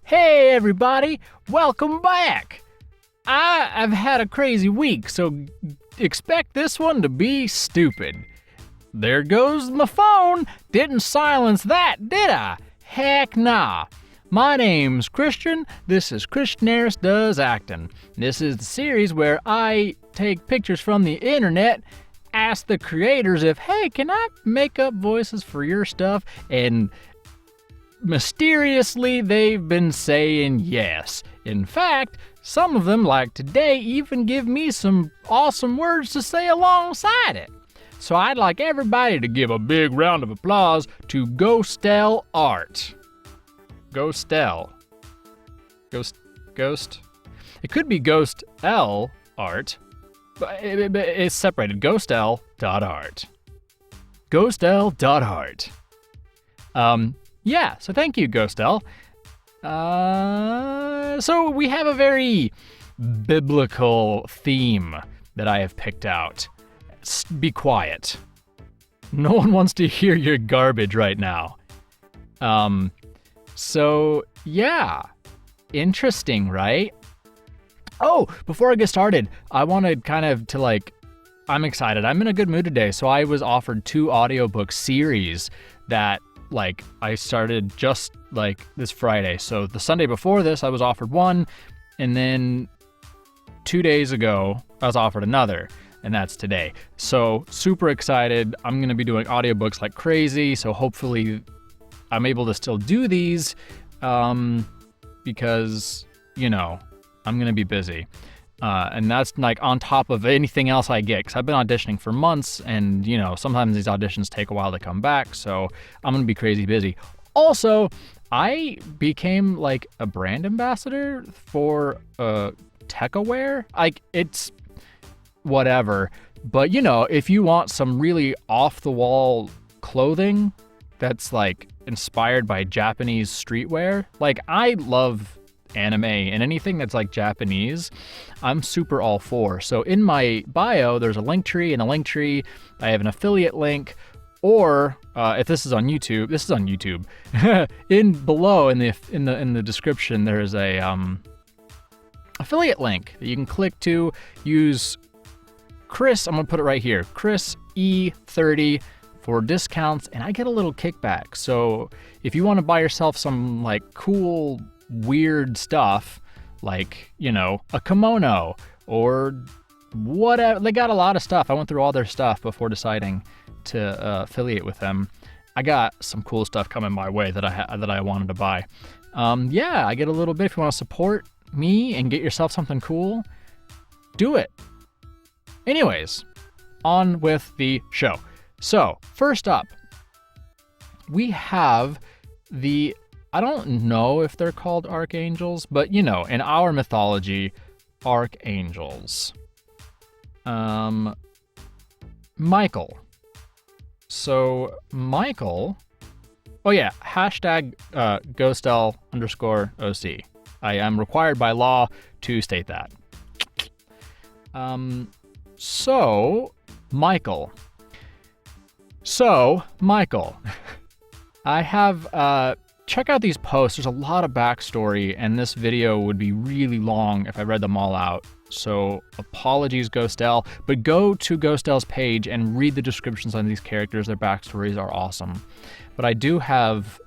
Hey everybody, welcome back! I've had a crazy week, so expect this one to be stupid. There goes my phone. Didn't silence that, did I? Heck nah. My name's Christian. This is Christian Does Acting. This is the series where I take pictures from the internet, ask the creators if, hey, can I make up voices for your stuff? And mysteriously, they've been saying yes. In fact, some of them, like today, even give me some awesome words to say alongside it. So I'd like everybody to give a big round of applause to Ghostel Art. Ghostel. Ghost. It could be Ghost L Art, but it's separated. Ghostel.art. Ghostel.art. Yeah, so thank you, Ghostel. So we have a very biblical theme that I have picked out. Be quiet. No one wants to hear your garbage right now. So yeah, interesting, right? Oh, before I get started, I wanted I'm excited. I'm in a good mood today. So I was offered 2 audiobook series that I started just this Friday. So the Sunday before this, I was offered one, and then 2 days ago, I was offered another, and that's today. So super excited. I'm going to be doing audiobooks like crazy. So hopefully I'm able to still do these, because, I'm going to be busy. And that's on top of anything else I get, because I've been auditioning for months, and sometimes these auditions take a while to come back, so I'm gonna be crazy busy. Also, I became a brand ambassador for TechAware. It's whatever, but if you want some really off the wall clothing that's inspired by Japanese streetwear, I love anime and anything that's Japanese, I'm super all for. So in my bio, there's a link tree. In the link tree, I have an affiliate link, or if this is on YouTube, in below in the description, there's a affiliate link that you can click to. Use Chris. I'm gonna put it right here, Chris E30 for discounts, and I get a little kickback. So if you want to buy yourself some cool weird stuff, a kimono or whatever. They got a lot of stuff. I went through all their stuff before deciding to affiliate with them. I got some cool stuff coming my way that I wanted to buy. Yeah, I get a little bit. If you want to support me and get yourself something cool, do it. Anyways, on with the show. So first up, we have I don't know if they're called archangels, but in our mythology, archangels. Michael. So Michael, oh yeah, hashtag ghostel_OC. I am required by law to state that. So Michael, I have, check out these posts. There's a lot of backstory, and this video would be really long if I read them all out. So apologies, Ghostel, but go to Ghostel's page and read the descriptions on these characters. Their backstories are awesome. But I do have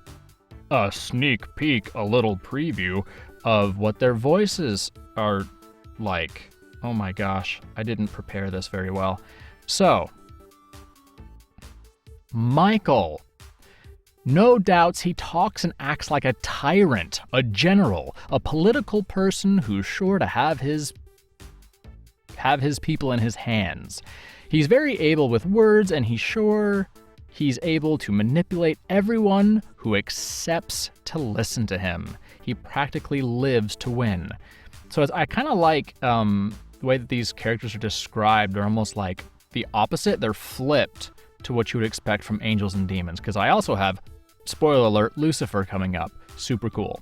a sneak peek, a little preview of what their voices are like. Oh my gosh, I didn't prepare this very well. So, Michael. No doubts he talks and acts like a tyrant, a general, a political person who's sure to have his people in his hands. He's very able with words, and he's able to manipulate everyone who accepts to listen to him. He practically lives to win. So I kind of like the way that these characters are described. They're almost like the opposite. They're flipped to what you would expect from angels and demons, because I also have, spoiler alert, Lucifer coming up. Super cool.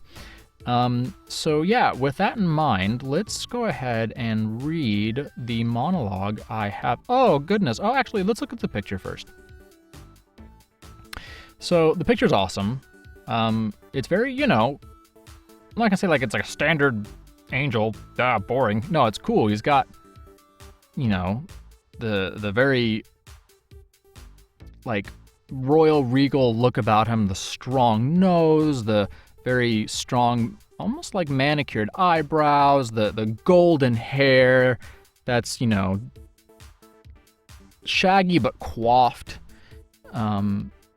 So yeah, with that in mind, let's go ahead and read the monologue I have. Oh goodness. Oh, actually, let's look at the picture first. So the picture's awesome. It's very, not gonna say like it's like a standard angel, boring. No, it's cool. He's got, you know, the very like royal regal look about him, the strong nose, the very strong, almost like manicured eyebrows, the golden hair that's, you know, shaggy but coiffed,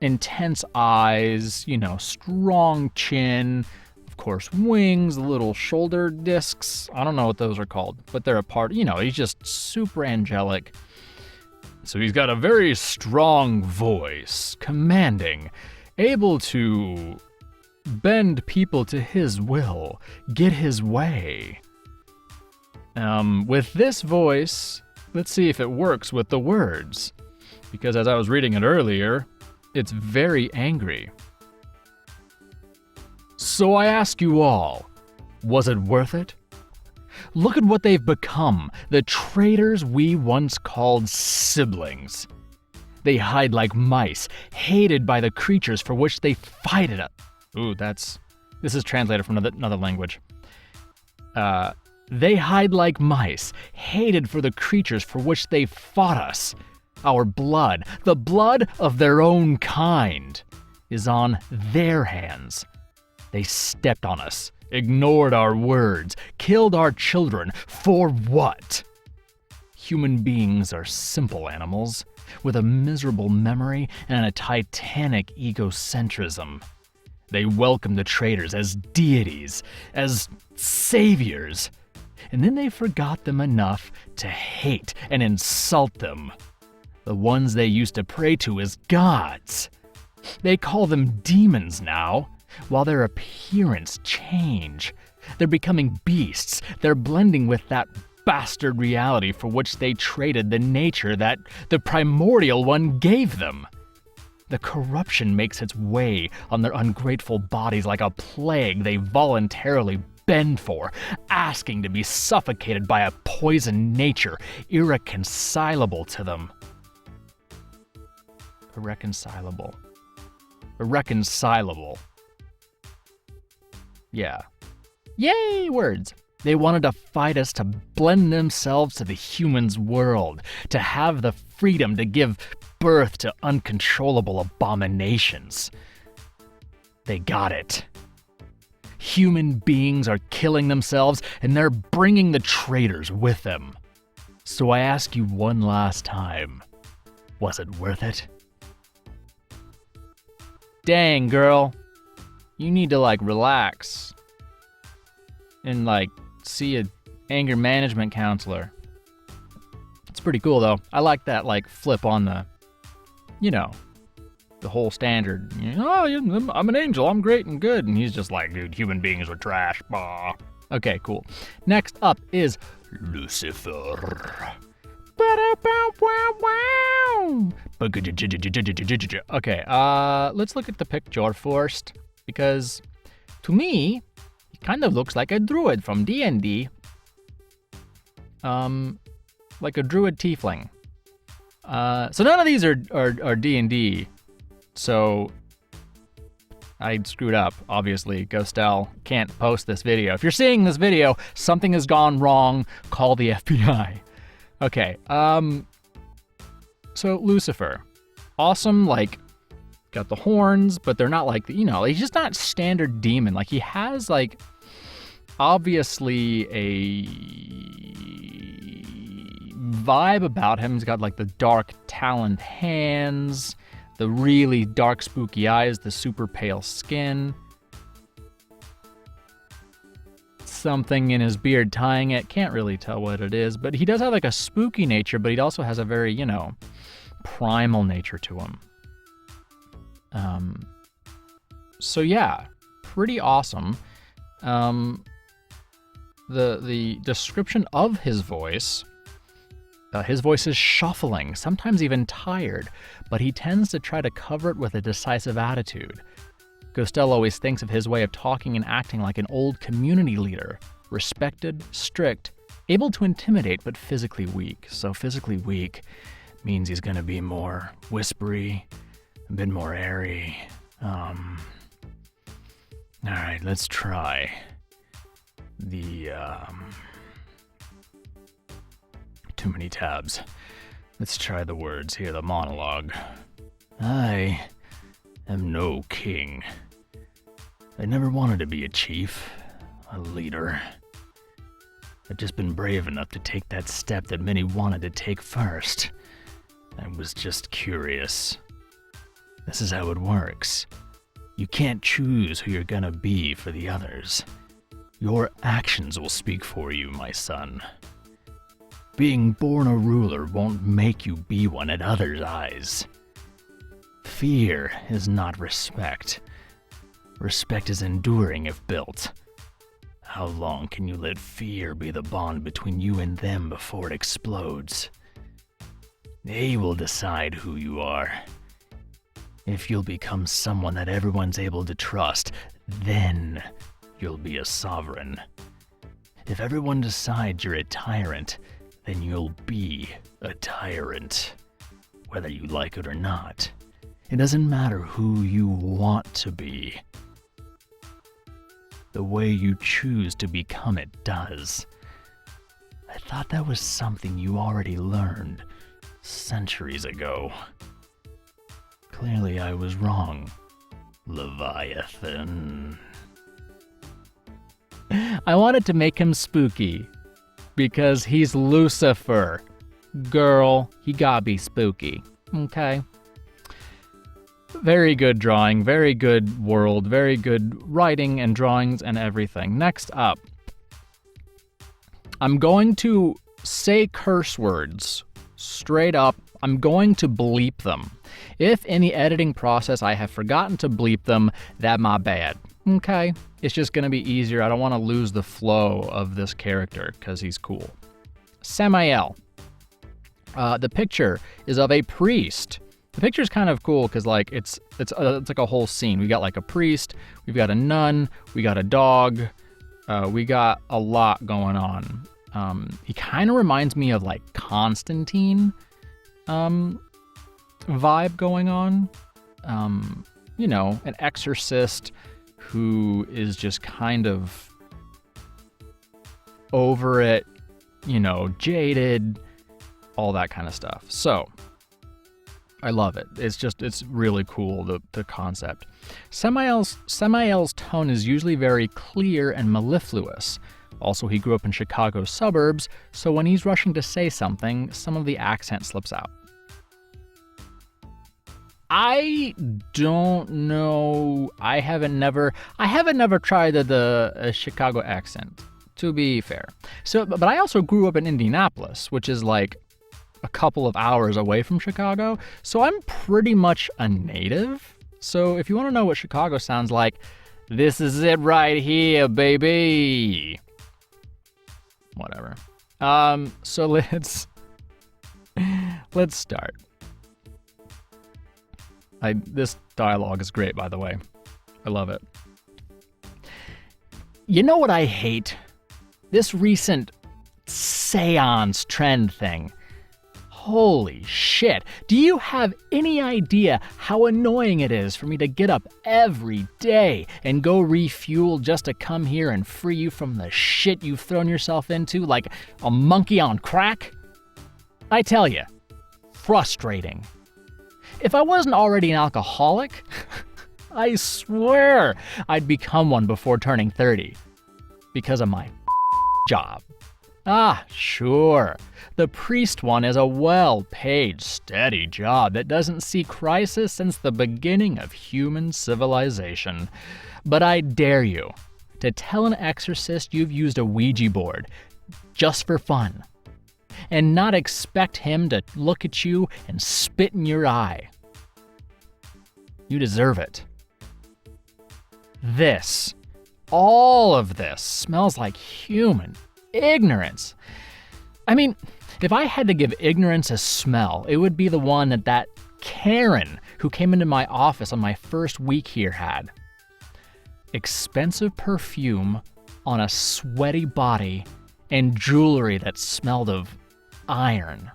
intense eyes, you know, strong chin, of course, wings, little shoulder discs. I don't know what those are called, but they're a part, you know, he's just super angelic. So he's got a very strong voice, commanding, able to bend people to his will, get his way. With this voice, let's see if it works with the words. Because as I was reading it earlier, it's very angry. So I ask you all, was it worth it? Look at what they've become, the traitors we once called siblings. They hide like mice, hated by the creatures for which they fight it up. Ooh, this is translated from another language. They hide like mice, hated for the creatures for which they fought us. Our blood, the blood of their own kind, is on their hands. They stepped on us, ignored our words, killed our children. For what? Human beings are simple animals, with a miserable memory and a titanic egocentrism. They welcome the traitors as deities, as saviors, and then they forgot them enough to hate and insult them. The ones they used to pray to as gods. They call them demons now, while their appearance change. They're becoming beasts. They're blending with that bastard reality for which they traded the nature that the primordial one gave them. The corruption makes its way on their ungrateful bodies like a plague they voluntarily bend for, asking to be suffocated by a poison nature irreconcilable to them. Irreconcilable. Yeah. Yay, words. They wanted to fight us to blend themselves to the humans' world, to have the freedom to give birth to uncontrollable abominations. They got it. Human beings are killing themselves, and they're bringing the traitors with them. So I ask you one last time, was it worth it? Dang, girl. You need to, relax. And, see an anger management counselor. It's pretty cool, though. I like that, flip on the, the whole standard. Oh, I'm an angel. I'm great and good. And he's just like, dude, human beings are trash. Bah. Okay, cool. Next up is Lucifer. Okay, let's look at the picture first, because to me, he kind of looks like a druid from D&D. Like a druid tiefling. So none of these are D&D, so I screwed up, obviously. Ghostel can't post this video. If you're seeing this video, something has gone wrong, call the FBI. Okay, so Lucifer. Awesome, got the horns, but they're not he's just not standard demon. He has, obviously a vibe about him. He's got, the dark taloned hands, the really dark spooky eyes, the super pale skin. Something in his beard tying it. Can't really tell what it is, but he does have a spooky nature, but he also has a very, primal nature to him. So yeah, pretty awesome. The description of his voice is shuffling, sometimes even tired, but he tends to try to cover it with a decisive attitude. Ghostel always thinks of his way of talking and acting like an old community leader, respected, strict, able to intimidate, but physically weak. So physically weak means he's gonna be more whispery, a bit more airy. All right, let's try. Too many tabs. Let's try the words here, the monologue. I am no king. I never wanted to be a chief, a leader. I've just been brave enough to take that step that many wanted to take first. I was just curious. This is how it works. You can't choose who you're gonna be for the others. Your actions will speak for you, my son. Being born a ruler won't make you be one in others' eyes. Fear is not respect. Respect is enduring if built. How long can you let fear be the bond between you and them before it explodes? They will decide who you are. If you'll become someone that everyone's able to trust, then you'll be a sovereign. If everyone decides you're a tyrant, then you'll be a tyrant. Whether you like it or not, it doesn't matter who you want to be. The way you choose to become it does. I thought that was something you already learned centuries ago. Clearly I was wrong, Leviathan. I wanted to make him spooky, because he's Lucifer. Girl, he gotta be spooky, okay? Very good drawing, very good world, very good writing and drawings and everything. Next up, I'm going to say curse words straight up. I'm going to bleep them. If in the editing process I have forgotten to bleep them, that my bad. Okay? It's just going to be easier. I don't want to lose the flow of this character because he's cool. Semil. The picture is of a priest. The picture is kind of cool because like it's like a whole scene. We got like a priest, we've got a nun, we got a dog, we got a lot going on. He kind of reminds me of like Constantine vibe going on. You know, an exorcist who is just kind of over it, you know, jaded, all that kind of stuff. So I love it. It's really cool, the concept. Semil's tone is usually very clear and mellifluous. Also, he grew up in Chicago's suburbs, so when he's rushing to say something, some of the accent slips out. I don't know. I haven't never tried the Chicago accent, to be fair. So, but I also grew up in Indianapolis, which is like a couple of hours away from Chicago, so I'm pretty much a native. So if you want to know what Chicago sounds like, this is it right here, baby. Whatever. So let's start. This dialogue is great, by the way. I love it. You know what I hate? This recent seance trend thing. Holy shit. Do you have any idea how annoying it is for me to get up every day and go refuel just to come here and free you from the shit you've thrown yourself into like a monkey on crack? I tell you, frustrating. If I wasn't already an alcoholic, I swear I'd become one before turning 30 because of my job. Ah, sure. The priest one is a well-paid, steady job that doesn't see crisis since the beginning of human civilization. But I dare you to tell an exorcist you've used a Ouija board just for fun and not expect him to look at you and spit in your eye. You deserve it. This, all of this, smells like human ignorance. I mean, if I had to give ignorance a smell, it would be the one that Karen who came into my office on my first week here had. Expensive perfume on a sweaty body and jewelry that smelled of iron.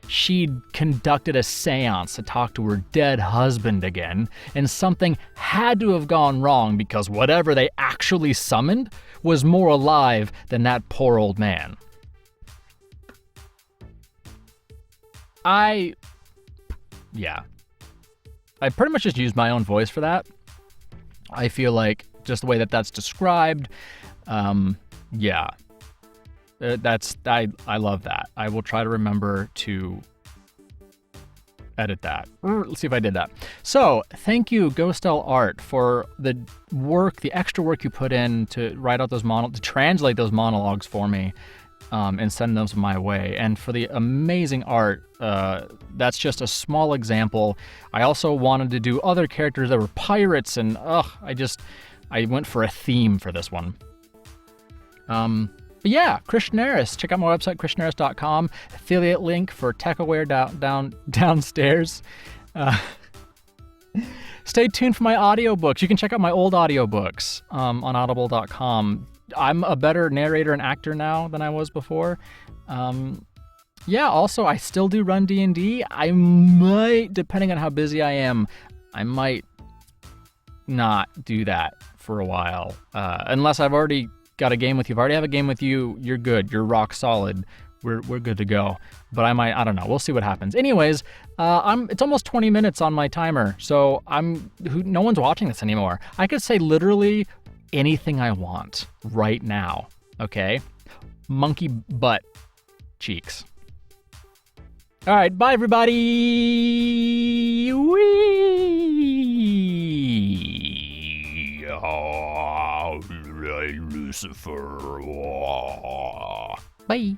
she'd conducted a seance to talk to her dead husband again, and something had to have gone wrong because whatever they actually summoned was more alive than that poor old man. I pretty much just used my own voice for that. I feel like just the way that that's described, I love that. I will try to remember to edit that. Let's see if I did that. So thank you, Ghostel Art, for the extra work you put in to write out those to translate those monologues for me, and send those my way. And for the amazing art, that's just a small example. I also wanted to do other characters that were pirates, and I went for a theme for this one. But yeah, Christian Harris. Check out my website, christianharris.com. Affiliate link for TechAware downstairs. Stay tuned for my audiobooks. You can check out my old audiobooks on audible.com. I'm a better narrator and actor now than I was before. Also, I still do run D&D. I might, depending on how busy I am, I might not do that for a while. Unless I've already got a game with you. If I already have a game with you, you're good. You're rock solid. We're good to go. But I don't know. We'll see what happens. Anyways, it's almost 20 minutes on my timer, so no one's watching this anymore. I could say literally anything I want right now. Okay? Monkey butt cheeks. All right, bye everybody. Lucifer. Bye.